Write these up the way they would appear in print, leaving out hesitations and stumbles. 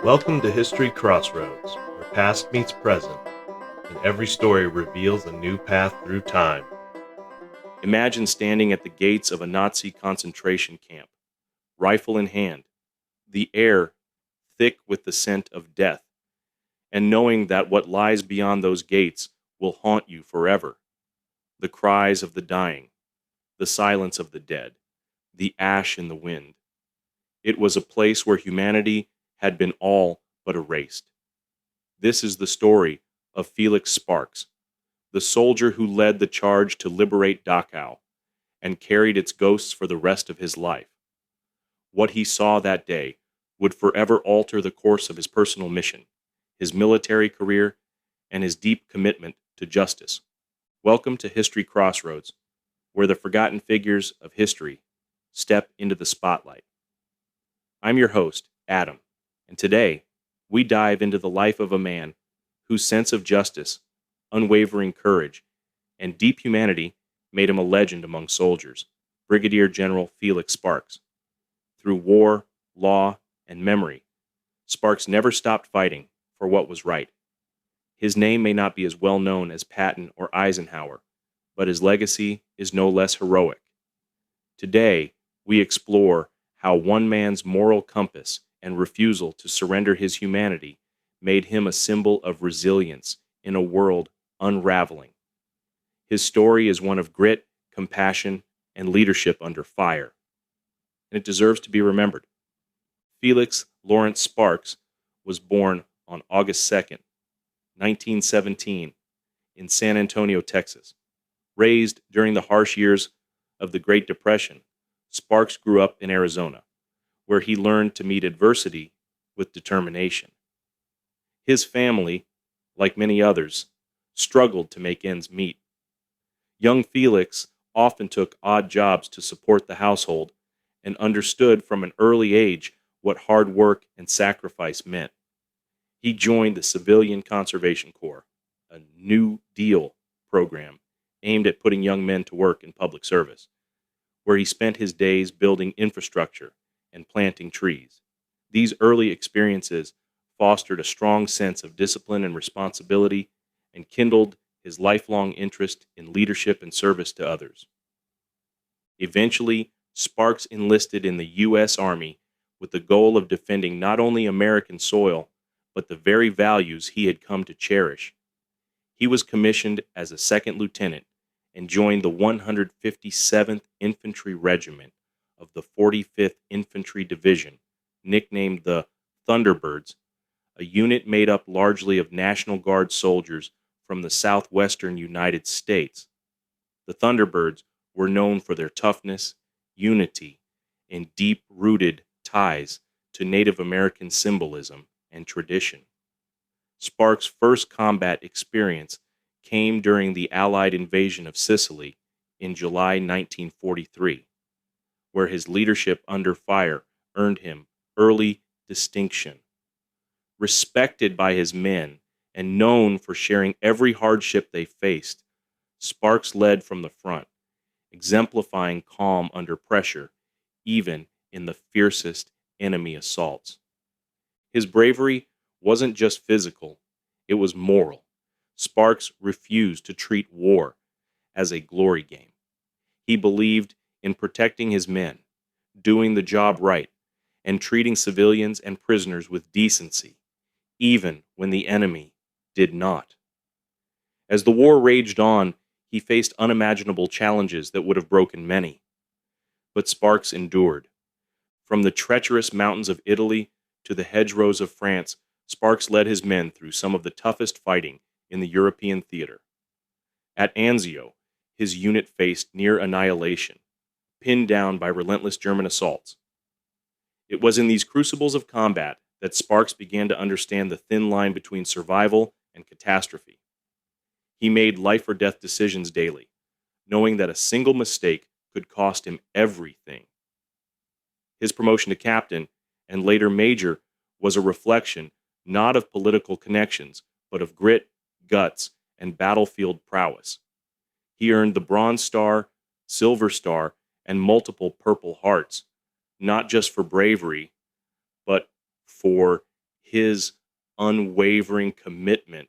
Welcome to History Crossroads, where past meets present, and every story reveals a new path through time. Imagine standing at the gates of a Nazi concentration camp, rifle in hand, the air thick with the scent of death, and knowing that what lies beyond those gates will haunt you forever. The cries of the dying, the silence of the dead, the ash in the wind. It was a place where humanity had been all but erased. This is the story of Felix Sparks, the soldier who led the charge to liberate Dachau and carried its ghosts for the rest of his life. What he saw that day would forever alter the course of his personal mission, his military career, and his deep commitment to justice. Welcome to History Crossroads, where the forgotten figures of history step into the spotlight. I'm your host, Adam, and today we dive into the life of a man whose sense of justice, unwavering courage, and deep humanity made him a legend among soldiers, Brigadier General Felix Sparks. Through war, law, and memory, Sparks never stopped fighting for what was right. His name may not be as well known as Patton or Eisenhower, but his legacy is no less heroic. Today, we explore how one man's moral compass and refusal to surrender his humanity made him a symbol of resilience in a world unraveling. His story is one of grit, compassion, and leadership under fire, and it deserves to be remembered. Felix Lawrence Sparks was born on August 2nd, 1917, in San Antonio, Texas. Raised during the harsh years of the Great Depression, Sparks grew up in Arizona, where he learned to meet adversity with determination. His family, like many others, struggled to make ends meet. Young Felix often took odd jobs to support the household and understood from an early age what hard work and sacrifice meant. He joined the Civilian Conservation Corps, a New Deal program aimed at putting young men to work in public service, where he spent his days building infrastructure and planting trees. These early experiences fostered a strong sense of discipline and responsibility and kindled his lifelong interest in leadership and service to others. Eventually, Sparks enlisted in the U.S. Army with the goal of defending not only American soil, but the very values he had come to cherish. He was commissioned as a second lieutenant and joined the 157th Infantry Regiment of the 45th Infantry Division, nicknamed the Thunderbirds, a unit made up largely of National Guard soldiers from the southwestern United States. The Thunderbirds were known for their toughness, unity, and deep-rooted ties to Native American symbolism and tradition. Sparks' first combat experience came during the Allied invasion of Sicily in July 1943, where his leadership under fire earned him early distinction. Respected by his men and known for sharing every hardship they faced, Sparks led from the front, exemplifying calm under pressure, even in the fiercest enemy assaults. His bravery wasn't just physical, it was moral. Sparks refused to treat war as a glory game. He believed in protecting his men, doing the job right, and treating civilians and prisoners with decency, even when the enemy did not. As the war raged on, he faced unimaginable challenges that would have broken many. But Sparks endured. From the treacherous mountains of Italy to the hedgerows of France, Sparks led his men through some of the toughest fighting in the European theater. At Anzio, his unit faced near annihilation, pinned down by relentless German assaults. It was in these crucibles of combat that Sparks began to understand the thin line between survival and catastrophe. He made life-or-death decisions daily, knowing that a single mistake could cost him everything. His promotion to captain, and later major, was a reflection not of political connections, but of grit, guts, and battlefield prowess. He earned the Bronze Star, Silver Star, and multiple Purple Hearts, not just for bravery, but for his unwavering commitment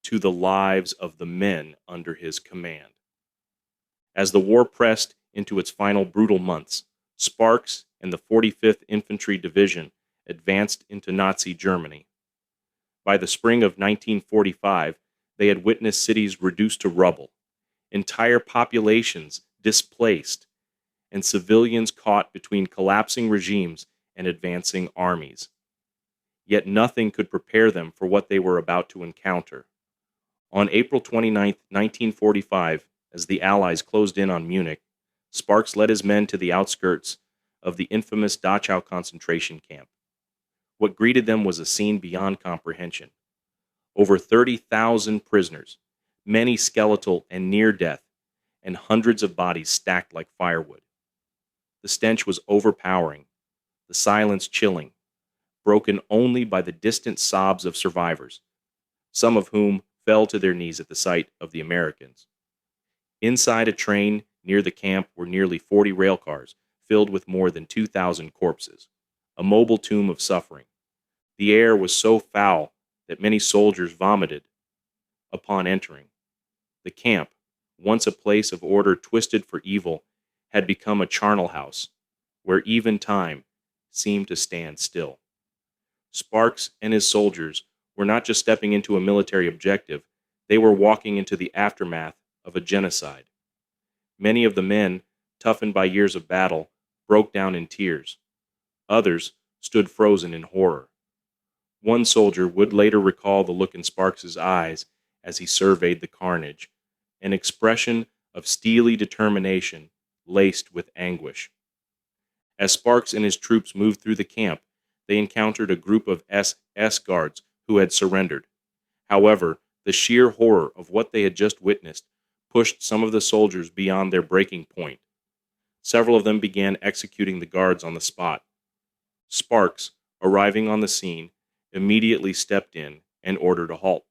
to the lives of the men under his command. As the war pressed into its final brutal months, Sparks and the 45th Infantry Division advanced into Nazi Germany. By the spring of 1945, they had witnessed cities reduced to rubble, entire populations displaced, and civilians caught between collapsing regimes and advancing armies. Yet nothing could prepare them for what they were about to encounter. On April 29, 1945, as the Allies closed in on Munich, Sparks led his men to the outskirts of the infamous Dachau concentration camp. What greeted them was a scene beyond comprehension. Over 30,000 prisoners, many skeletal and near death, and hundreds of bodies stacked like firewood. The stench was overpowering, the silence chilling, broken only by the distant sobs of survivors, some of whom fell to their knees at the sight of the Americans. Inside a train near the camp were nearly 40 railcars filled with more than 2,000 corpses, a mobile tomb of suffering. The air was so foul that many soldiers vomited upon entering. The camp, once a place of order twisted for evil, had become a charnel house, where even time seemed to stand still. Sparks and his soldiers were not just stepping into a military objective, they were walking into the aftermath of a genocide. Many of the men, toughened by years of battle, broke down in tears. Others stood frozen in horror. One soldier would later recall the look in Sparks's eyes as he surveyed the carnage, an expression of steely determination laced with anguish. As Sparks and his troops moved through the camp, they encountered a group of SS guards who had surrendered. However, the sheer horror of what they had just witnessed pushed some of the soldiers beyond their breaking point. Several of them began executing the guards on the spot. Sparks, arriving on the scene, immediately stepped in and ordered a halt.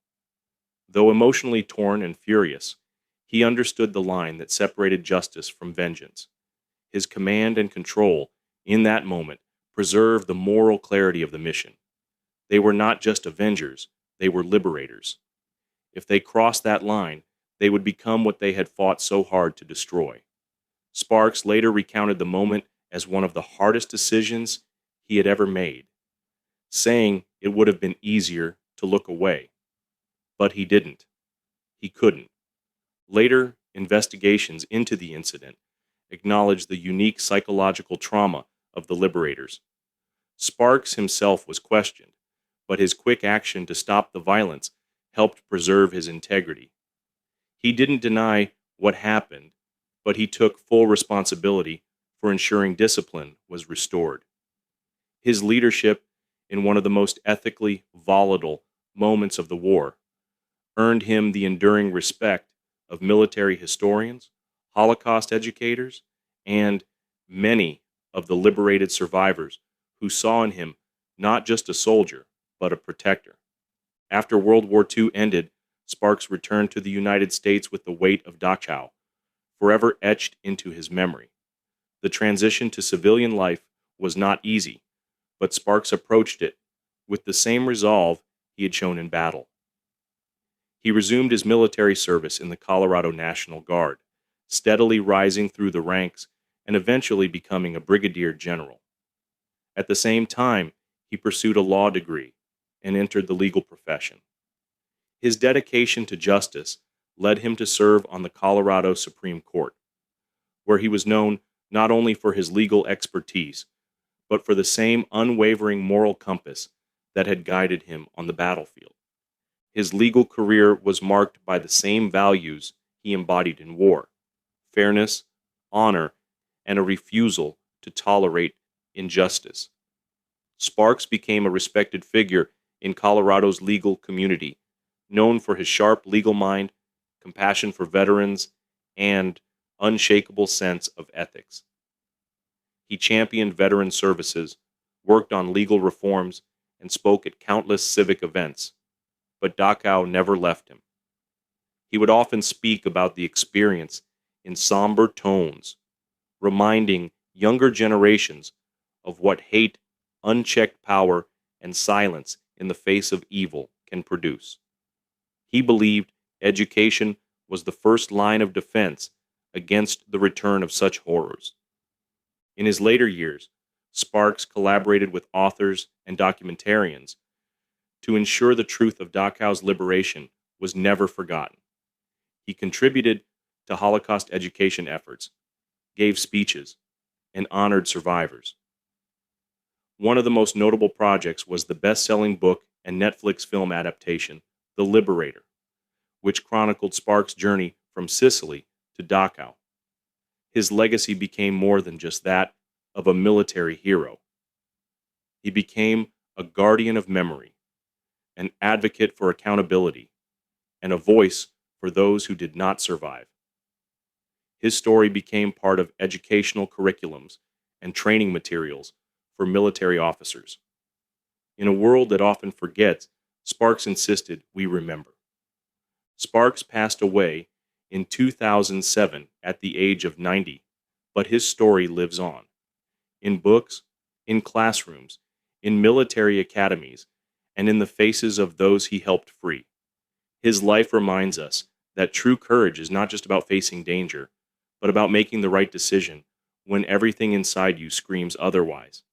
Though emotionally torn and furious, he understood the line that separated justice from vengeance. His command and control, in that moment, preserved the moral clarity of the mission. They were not just avengers, they were liberators. If they crossed that line, they would become what they had fought so hard to destroy. Sparks later recounted the moment as one of the hardest decisions he had ever made, saying it would have been easier to look away. But he didn't. He couldn't. Later investigations into the incident acknowledged the unique psychological trauma of the liberators. Sparks himself was questioned, but his quick action to stop the violence helped preserve his integrity. He didn't deny what happened, but he took full responsibility for ensuring discipline was restored. His leadership in one of the most ethically volatile moments of the war earned him the enduring respect of military historians, Holocaust educators, and many of the liberated survivors who saw in him not just a soldier, but a protector. After World War II ended, Sparks returned to the United States with the weight of Dachau forever etched into his memory. The transition to civilian life was not easy, but Sparks approached it with the same resolve he had shown in battle. He resumed his military service in the Colorado National Guard, steadily rising through the ranks and eventually becoming a brigadier general. At the same time, he pursued a law degree and entered the legal profession. His dedication to justice led him to serve on the Colorado Supreme Court, where he was known not only for his legal expertise, but for the same unwavering moral compass that had guided him on the battlefield. His legal career was marked by the same values he embodied in war: fairness, honor, and a refusal to tolerate injustice. Sparks became a respected figure in Colorado's legal community, known for his sharp legal mind, compassion for veterans, and unshakable sense of ethics. He championed veteran services, worked on legal reforms, and spoke at countless civic events, but Dachau never left him. He would often speak about the experience in somber tones, reminding younger generations of what hate, unchecked power, and silence in the face of evil can produce. He believed education was the first line of defense against the return of such horrors. In his later years, Sparks collaborated with authors and documentarians to ensure the truth of Dachau's liberation was never forgotten. He contributed to Holocaust education efforts, gave speeches, and honored survivors. One of the most notable projects was the best-selling book and Netflix film adaptation, The Liberator, which chronicled Sparks' journey from Sicily to Dachau. His legacy became more than just that of a military hero. He became a guardian of memory, an advocate for accountability, and a voice for those who did not survive. His story became part of educational curriculums and training materials for military officers. In a world that often forgets, Sparks insisted we remember. Sparks passed away in 2007 at the age of 90, but his story lives on. In books, in classrooms, in military academies, and in the faces of those he helped free. His life reminds us that true courage is not just about facing danger, but about making the right decision when everything inside you screams otherwise.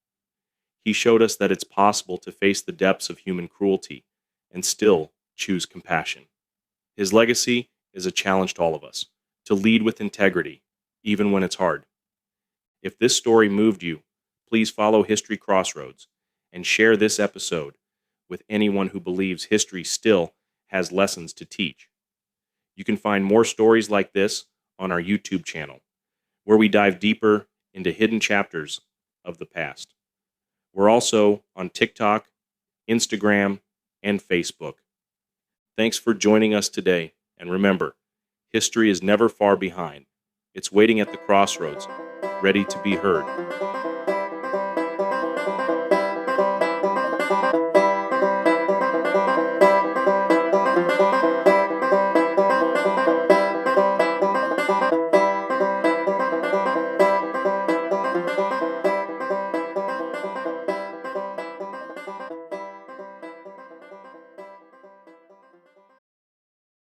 He showed us that it's possible to face the depths of human cruelty and still choose compassion. His legacy is a challenge to all of us, to lead with integrity, even when it's hard. If this story moved you, please follow History Crossroads and share this episode with anyone who believes history still has lessons to teach. You can find more stories like this on our YouTube channel, where we dive deeper into hidden chapters of the past. We're also on TikTok, Instagram, and Facebook. Thanks for joining us today, and remember, history is never far behind. It's waiting at the crossroads, ready to be heard.